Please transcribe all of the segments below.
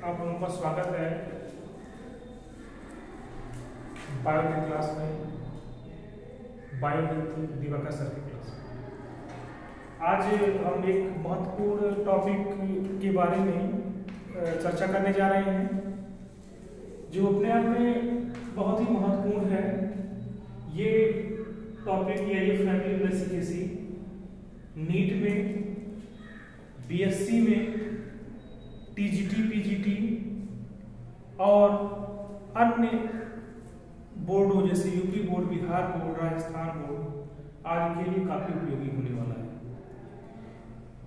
आप लोगों का स्वागत है बायो की क्लास में, बायो विद दिवाकर सर की क्लास में। आज हम एक महत्वपूर्ण टॉपिक के बारे में चर्चा करने जा रहे हैं जो अपने आप में बहुत ही महत्वपूर्ण है। ये टॉपिक या ये फैमिली बेसिकेसी नीट में, बीएससी में, टीजीटी, पीजीटी और अन्य बोर्डों जैसे UP board, Bihar board, Rajasthan board आदि के लिए काफी उपयोगी होने वाला है।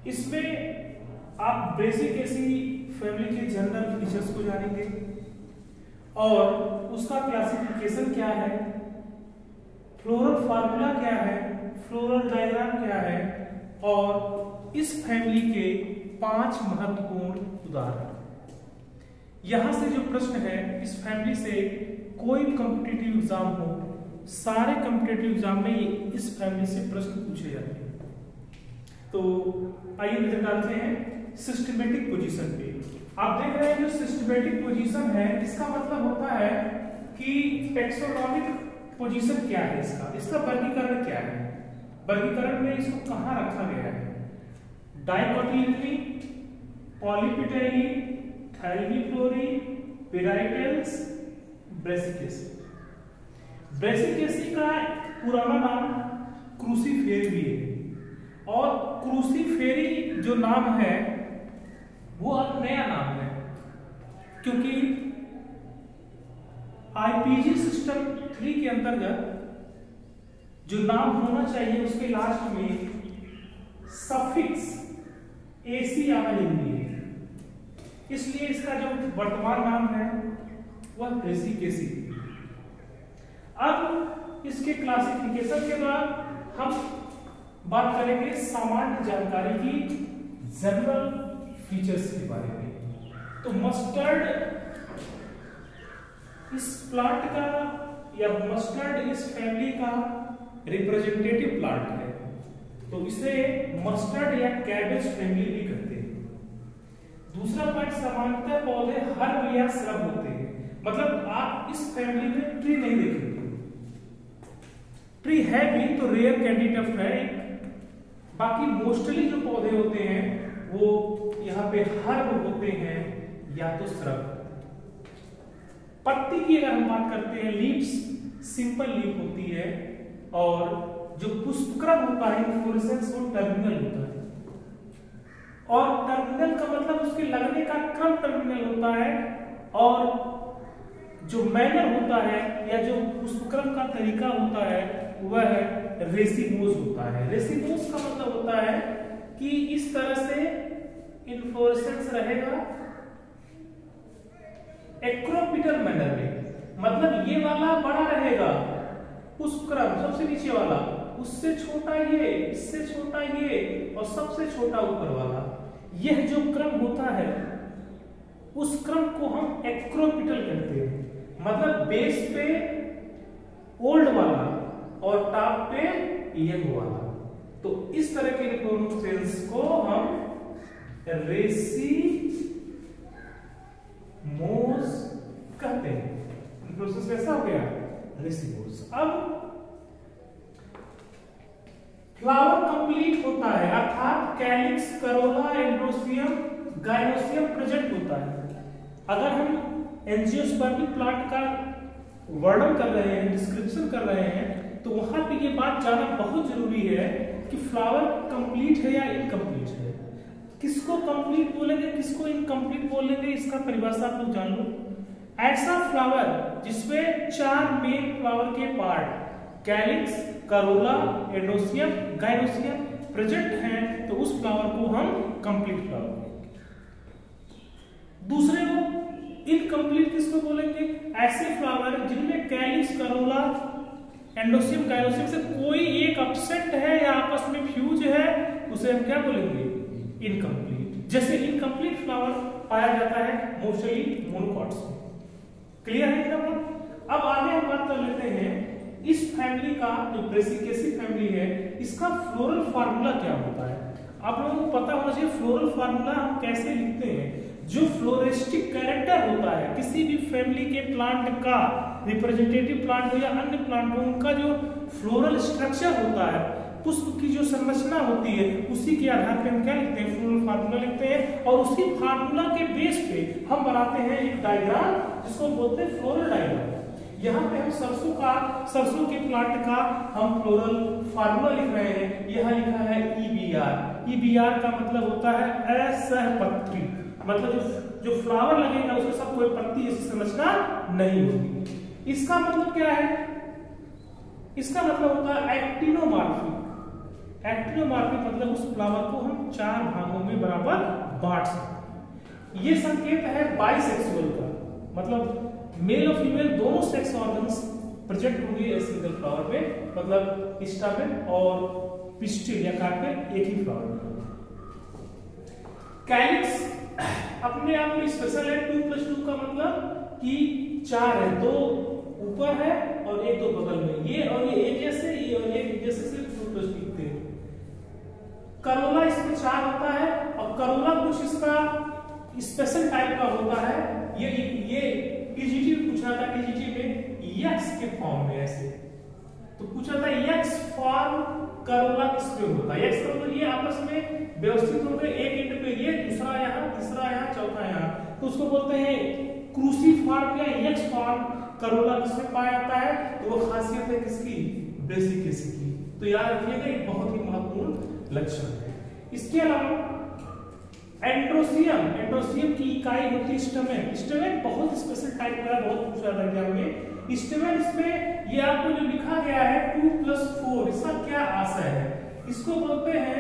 इसमें आप बेसिक ऐसी फैमिली के जनरल फीचर्स को जानेंगे और उसका क्लासिफिकेशन क्या है, फ्लोरल फार्मूला क्या है, फ्लोरल डायग्राम क्या है और इस फैमिली के 5 महत्वपूर्ण उदाहरण। यहां से जो प्रश्न है, इस फैमिली से कोई कॉम्पिटिटिव एग्जाम हो, सारे कॉम्पिटिटिव एग्जाम में इस फैमिली से प्रश्न पूछे जाते हैं। तो आइए नजर डालते हैं सिस्टमेटिक पोजीशन पे। आप देख रहे हैं जो सिस्टमेटिक पोजीशन है, इसका मतलब होता है कि टेक्सोनॉमिक पोजीशन क्या है, इसका वर्गीकरण क्या है, वर्गीकरण में इसको कहां रखा गया है। डाइकोटिलियनली, पॉलीपेटाइली, थैलेमिफ्लोरी, पेराइटल्स, ब्रेसिकेसी। ब्रेसिकेसी का पुराना नाम क्रूसीफेरी भी है और क्रूसीफेरी जो नाम है वो अब नया नाम है, क्योंकि आईपीजी सिस्टम 3 के अंतर्गत जो नाम होना चाहिए उसके लास्ट में सफिक्स एसी आना जरूरी है, इसलिए इसका जो वर्तमान नाम है वह ब्रेसिकेसी। अब इसके क्लासिफिकेशन के बाद हम बात करेंगे सामान्य जानकारी की, जनरल फीचर्स के बारे में। तो मस्टर्ड इस प्लांट का या मस्टर्ड इस फैमिली का रिप्रेजेंटेटिव प्लांट है, तो इसे मस्टर्ड या कैबेज फैमिली भी कहते हैं। दूसरा पॉइंट, सामान्यतः पौधे हर्ब या श्रब होते हैं, मतलब आप इस फैमिली में ट्री नहीं देखेंगे। ट्री है भी तो रेयर कैंडिडेट है, बाकी मोस्टली जो पौधे होते हैं वो यहाँ पे हर्ब होते हैं या तो श्रब। पत्ती की अगर हम बात करते हैं, लीव्स सिंपल लीफ होती है और जो पुष्पक्रम होता है इन्फ्लोरेसेंस वो टर्मिनल होता है, और टर्मिनल का मतलब उसके लगने का क्रम टर्मिनल होता है, और जो मैनर होता है या जो पुष्पक्रम का तरीका होता है वह है रेसिमोस होता है। रेसिमोस का मतलब होता है कि इस तरह से इन्फ्लोरेसेंस रहेगा एक्रोपिटल मैनर में, मतलब ये वाला बड़ा रहेगा पुष्पक्रम सबसे नीचे वाला, उससे छोटा ये, इससे छोटा ये और सबसे छोटा ऊपर वाला। यह जो क्रम होता है उस क्रम को हम एक्रोपिटल कहते हैं, मतलब बेस पे ओल्ड वाला और टॉप पे यंग वाला। तो इस तरह के इन्फ्लोरेसेंस को हम रेसिमोस कहते हैं। इन्फ्लोरेसेंस कैसा हो गया, रेसिमोस। अब फ्लावर कंप्लीट होता है, अर्थात calyx, Corolla, androecium, gynoecium present होता है। अगर हम एंजियोस्पर्मिक प्लांट का वर्णन कर रहे हैं, डिस्क्रिप्शन कर रहे हैं, तो वहां पे ये बात जानना बहुत जरूरी है कि फ्लावर कंप्लीट है या इनकम्प्लीट है। किसको कंप्लीट बोलेंगे, किसको इनकम्प्लीट बोलेंगे, इसका परिभाषा आप लोग जान लो। ऐसा फ्लावर जिसमें 4 मेन फ्लावर के part calyx, Corolla, एंडोसियम, gynoecium present हैं, तो उस फ्लावर को हम कंप्लीट फ्लावर बोलेंगे। दूसरे को इनकम्प्लीट किसको बोलेंगे, ऐसे फ्लावर जिनमें कैलिक्स, करोला, एंडोसियम, गाइनोसियम से कोई एक अपसेट है या आपस में फ्यूज है, उसे हम क्या बोलेंगे, इनकम्प्लीट। जैसे इनकम्प्लीट फ्लावर पाया जाता है मोस्टली मोनोकॉट्स में। क्लियर है क्या बात? अब आगे हम बात कर लेते हैं इस फैमिली का, जो ब्रेसिकेसी फैमिली है, इसका फ्लोरल फार्मूला क्या होता है। आप लोगों को पता होना चाहिए फ्लोरल फार्मूला हम कैसे लिखते हैं। जो फ्लोरिस्टिक कैरेक्टर होता है किसी भी फैमिली के प्लांट का, रिप्रेजेंटेटिव प्लांट हो या अन्य प्लांट हो, उनका जो फ्लोरल स्ट्रक्चर होता है, पुष्प की जो संरचना होती है, उसी के आधार पे हम क्या लिखते हैं, फ्लोरल फार्मूला लिखते हैं। और उसी फार्मूला के बेस पे हम बनाते हैं एक डायग्राम जिसको बोलते हैं फ्लोरल डायग्राम। यहाँ पे हम सरसों के प्लांट का हम फ्लोरल फार्मूला लिख रहे हैं। यहाँ लिखा है EBR। EBR का मतलब होता है असहपत्री, मतलब जो फ्लावर लगेगा उसके साथ कोई पत्ती ऐसी संरचना नहीं होगी। इसका मतलब क्या है, इसका मतलब होता है एक्टिनोमॉर्फी। एक्टिनोमॉर्फी मतलब उस फ्लावर को हम 4 भागों में बराबर बांट सकते हैं। ये संकेत है बाइसेक्सुअल का, मतलब मेल और फीमेल दोनों सेक्स ऑर्गन्स प्रेजेंट होंगे इस सिंगल फ्लावर पे, मतलब स्टामेन और पिस्टिल या कार्पेल एक ही फ्लावर में। कैलिक्स अपने आप में स्पेशल है। 2+2 का मतलब कि 4 है, 2 ऊपर है और 1 2 बगल में, ये और ये एक जैसे, ये और एक जैसे, सिर्फ 2+2 दिखते हैं। करोला इसमें 4 होता है और करोला कुछ इसका स्पेशल टाइप का होता है। ये टीजीटी पूछा था, टीजीटी में यक्स के फॉर्म में ऐसे तो पूछा था यक्स फॉर्म करोला किसमें होता है। यक्स मतलब ये आपस में व्यवस्थित होकर एक एंड पे ये, दूसरा यहाँ, तीसरा यहाँ, चौथा यहाँ, तो उसको बोलते हैं क्रूसीफॉर्म या यक्स फॉर्म करोला किसमें पाया जाता है। तो वो खासियत है किसकी, ब्रेसिकेसी की। तो याद रखिएगा ये बहुत ही महत्वपूर्ण लक्षण है। इसके अलावा एंड्रोसियम की इकाई होती है स्टमेन। स्टमेन बहुत स्पेशल टाइप का है, बहुत पूछा जाता है एग्जाम में। स्टमेन इसमें ये आपको जो लिखा गया है 2+4, इसका क्या आशय है, इसको बोलते हैं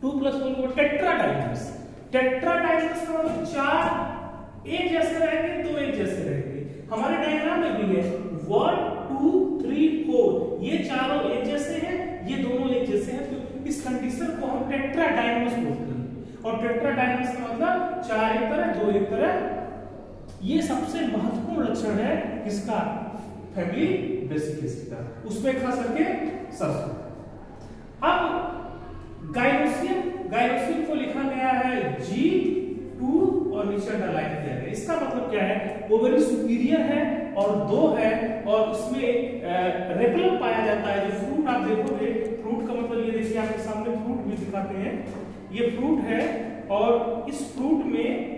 2+4 को टेट्राडाइमस। टेट्राडाइमस का मतलब 4 एक जैसे रहेंगे, 2 एक जैसे रहेंगे। हमारे डायग्राम में भी है 1 2 3 4, ये चारों एक जैसे हैं, ये दोनों एक जैसे हैं। तो इस कंडीशन को हम टेट्राडाइमस बोलते हैं। और टेट्राडाइमस का मतलब 4 एक तरह, 2 एक तरह। ये सबसे महत्वपूर्ण लक्षण है किसका, फैमिली ब्रेसिकेसी का। उसमें खास करके सरसों। अब गाइनोसियम को लिखा गया है G2 और नीचे अंडरलाइन किया गया। इसका मतलब क्या है, ओवरी सुपीरियर है और 2 है और इसमें रेपलम पाया जाता है। जो फ्रूट आप देखोगे, फ्रूट का मतलब ये देखिए आपके सामने फ्रूट भी दिखाते हैं, ये फ्रूट है और इस फ्रूट में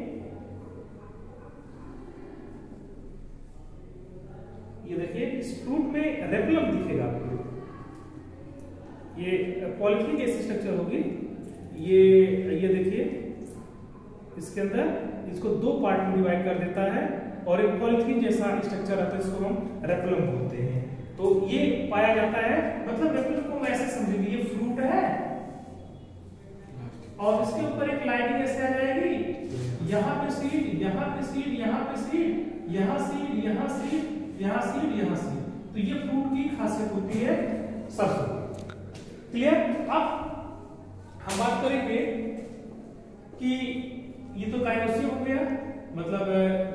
ये देखिए, इस फ्रूट में रेपलम दिखेगा आपको। ये पॉलीथीन कैसी स्ट्रक्चर होगी, ये देखिए इसके अंदर इसको 2 पार्ट में डिवाइड कर देता है और एक पॉलीथीन जैसा स्ट्रक्चर आता है, इसको हम रेपलम बोलते हैं। तो ये पाया जाता है, मतलब रेपलम को हम ऐसे समझेंगे, ये फ्रूट है और इसके ऊपर एक लाइनिंग ऐसे आ जाएगी, यहाँ पे सीड, यहाँ पे सीड, यहाँ पे सीड, यहाँ सीड, यहाँ सीड, यहाँ सीड, यहाँ सीड। तो ये फ्रूट की खासियत होती है सरसों। क्लियर। अब हम बात करेंगे कि ये तो गाइनोसियम हो गया, मतलब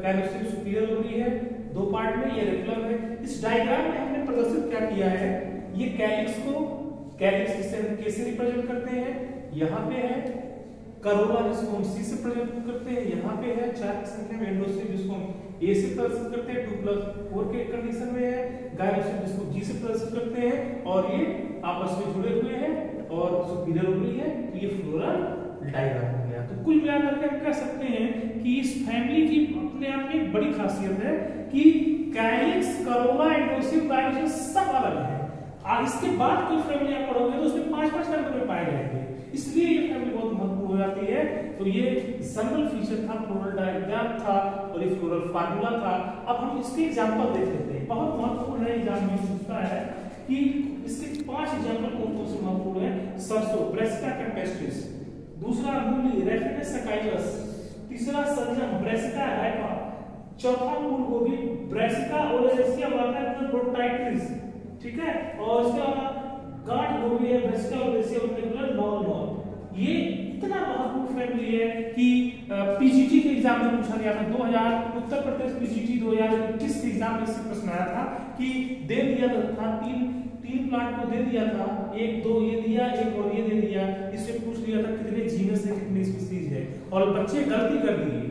गाइनोसियम सुपीरियर लोबरी है, 2 पार्ट में, ये रेपलम है। इस डायग्राम में हमने प्रदर्शित क्या किया है, ये कैलिक्स जिसे हम कैसे रिप्रेजेंट करते हैं, यहाँ पे है करोला जिसको हम C से प्रेजेंट करते हैं, यहाँ पे है 4 की संख्या में एंडोसियम जिसको हम A से प्रदर्शित करते हैं, 2+4 के कंडीशन में है, गाइनोसियम जिसको G से प्रदर्शित करते हैं और ये आपस में जुड़े हुए हैं और सुपीरियर ओवरी है। तो ये फ्लोरल डायग्राम हो गया। तो कुल मिलाकर के हम कह सकते हैं कि इस फैमिली की अपने आप में एक बड़ी खासियत है कि कैलिक्स, करोला, एंडोसियम, गाइनोसियम सब अलग है। और इसके बाद कोई फैमिली आप पढ़ोगे तो उसमें 5-5 नंबर में पाए जाएंगे, इसलिए ये फैमिली बहुत महत्वपूर्ण हो जाती है। तो ये जनरल फीचर था, फ्लोरल डायग्राम था और ये फ्लोरल फार्मूला था। अब हम इसके एग्जांपल देख लेते हैं, बहुत महत्वपूर्ण है। एग्जाम में पूछता है कि इसके 5 एग्जांपल कौन से महत्वपूर्ण है। सरसों, ब्रेसिका कैम्पेस्ट्रिस, दूसरा मूली, रेफिनस सकाइलस, तीसरा सलजम, ब्रेसिका राइपा, चौथा फूल गोभी, ब्रेसिका ओलेरेसिया प्रोटाइट्रिस, ठीक है। और इसके अलावा गांठ गोभी है, ब्रेसिका ओलेरेसिया नॉन। ये इतना महत्वपूर्ण फैमिली है कि पीजीटी के एग्जाम में पूछा गया था। 2000 उत्तर प्रदेश पीजीटी 2021 के एग्जाम में इससे प्रश्न आया था कि दे दिया था तीन 3 प्लांट को दे दिया था, 1 2 ये दिया, एक और ये दे दिया, इससे पूछ लिया था कितने जीनस है कितनी स्पीसीज है, और बच्चे गलती कर दिए,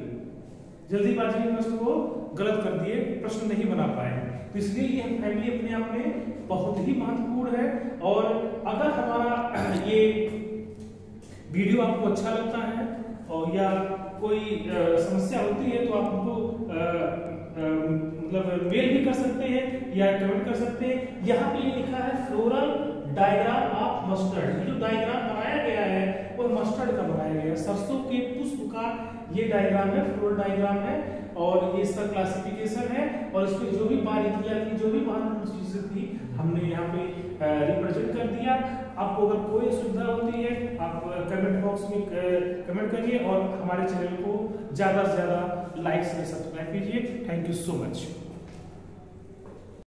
जल्दीबाजी में प्रश्न को गलत कर दिए, प्रश्न नहीं बना पाए। तो इसलिए ये फैमिली अपने आप में बहुत ही महत्वपूर्ण है। और अगर हमारा ये वीडियो आपको अच्छा लगता है और या कोई समस्या होती है तो आप हमको मतलब मेल भी कर सकते हैं या कमेंट कर सकते हैं। यहाँ पे ये लिखा है फ्लोरल डायग्राम ऑफ मस्टर्ड, ये जो डायग्राम बनाया गया है वो मस्टर्ड का बनाया गया है, सरसों के पुष्प का ये डायग्राम है, फ्लोरल डायग्राम है, और ये इसका क्लासिफिकेशन है, और इस पे जो भी बारीकियां थी, जो भी महत्वपूर्ण चीजें थी, हमने यहाँ पे रिप्रेजेंट कर दिया। आपको अगर कोई सुविधा होती है आप कमेंट बॉक्स में कमेंट करिए, और हमारे चैनल को ज्यादा से ज्यादा लाइक से सब्सक्राइब कीजिए। Thank you so much.